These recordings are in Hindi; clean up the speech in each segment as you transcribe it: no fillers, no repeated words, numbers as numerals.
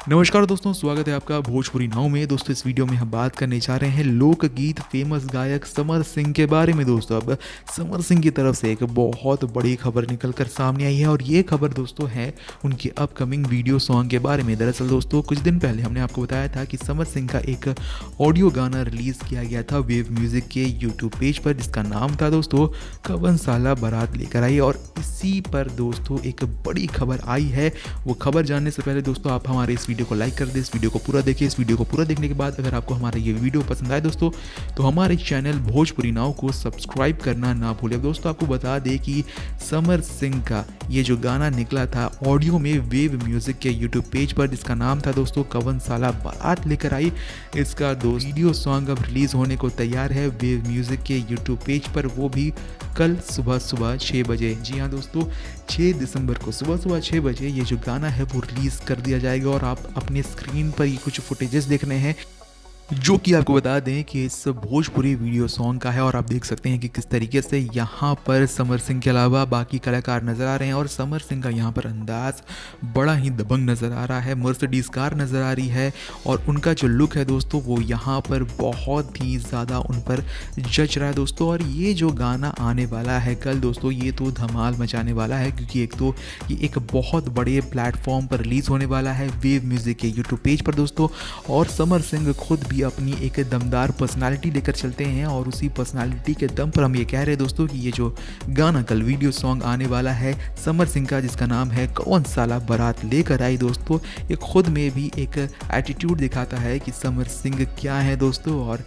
नमस्कार दोस्तों, स्वागत है आपका भोजपुरी नाव में। दोस्तों इस वीडियो में हम बात करने जा रहे हैं लोकगीत फेमस गायक समर सिंह के बारे में। दोस्तों अब समर सिंह की तरफ से एक बहुत बड़ी खबर निकल कर सामने आई है और ये खबर दोस्तों है उनके अपकमिंग वीडियो सॉन्ग के बारे में। दरअसल दोस्तों कुछ दिन पहले हमने आपको बताया था कि समर सिंह का एक ऑडियो गाना रिलीज़ किया गया था वेव म्यूज़िक के यूट्यूब पेज पर, जिसका नाम था दोस्तों कवन साला बारात लेकर आई। और इसी पर दोस्तों एक बड़ी खबर आई है। वो खबर जानने से पहले दोस्तों आप हमारे इस वीडियो को लाइक कर दें, इस वीडियो को पूरा देखिए। इस वीडियो को पूरा देखने के बाद अगर आपको हमारा ये वीडियो पसंद आए दोस्तों तो हमारे चैनल भोजपुरी नाव को सब्सक्राइब करना ना भूलें। दोस्तों आपको बता दें कि समर सिंह का ये जो गाना निकला था ऑडियो में वेव म्यूजिक के यूट्यूब पेज पर, जिसका नाम था दोस्तों कवन साला बारात लेकर आई, इसका वीडियो सॉन्ग अब रिलीज होने को तैयार है वेव म्यूजिक के यूट्यूब पेज पर, वो भी कल सुबह 6 बजे। जी हाँ दोस्तों, 6 दिसंबर को सुबह 6 बजे ये जो गाना है वो रिलीज़ कर दिया जाएगा। और आप अपने स्क्रीन पर ये कुछ फुटेजेस देख रहे हैं जो कि आपको बता दें कि इस भोजपुरी वीडियो सॉन्ग का है। और आप देख सकते हैं कि किस तरीके से यहाँ पर समर सिंह के अलावा बाकी कलाकार नज़र आ रहे हैं। और समर सिंह का यहाँ पर अंदाज बड़ा ही दबंग नज़र आ रहा है, मर्सिडीज़ कार नज़र आ रही है और उनका जो लुक है दोस्तों वो यहाँ पर बहुत ही ज़्यादा उन पर जच रहा है दोस्तों। और ये जो गाना आने वाला है कल दोस्तों, ये तो धमाल मचाने वाला है, क्योंकि एक तो ये एक बहुत बड़े प्लेटफॉर्म पर रिलीज़ होने वाला है वेव म्यूज़िक के यूट्यूब पेज पर दोस्तों। और समर सिंह खुद अपनी एक दमदार पर्सनालिटी लेकर चलते हैं और उसी पर्सनालिटी के दम पर हम ये कह रहे हैं दोस्तों कि ये जो गाना कल वीडियो सॉन्ग आने वाला है समर सिंह का, जिसका नाम है कौन साला बारात लेकर आई दोस्तों, ये खुद में भी एक एटीट्यूड दिखाता है कि समर सिंह क्या है दोस्तों। और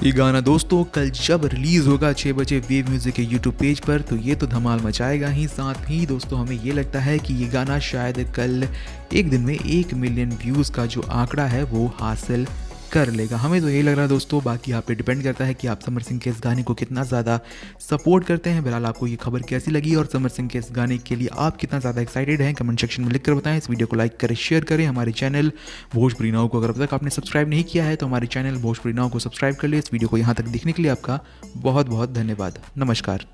ये गाना दोस्तों कल जब रिलीज़ होगा 6 बजे वेव म्यूज़िक के यूट्यूब पेज पर, तो ये तो धमाल मचाएगा ही। साथ ही दोस्तों हमें ये लगता है कि ये गाना शायद कल एक दिन में 1 मिलियन व्यूज़ का जो आंकड़ा है वो हासिल कर लेगा। हमें तो यही लग रहा है दोस्तों, बाकी आप पे डिपेंड करता है कि आप समर सिंह के इस गाने को कितना ज़्यादा सपोर्ट करते हैं। बहरहाल आपको ये खबर कैसी लगी और समर सिंह के इस गाने के लिए आप कितना ज़्यादा एक्साइटेड हैं, कमेंट सेक्शन में लिख कर बताएं। इस वीडियो को लाइक करें, शेयर करें। हमारे चैनल भोजपुरी नाव को अगर अब तक आपने सब्सक्राइब नहीं किया है तो हमारे चैनल भोजपुरी नाव को सब्सक्राइब कर ले। इस वीडियो को यहाँ तक देखने के लिए आपका बहुत बहुत धन्यवाद। नमस्कार।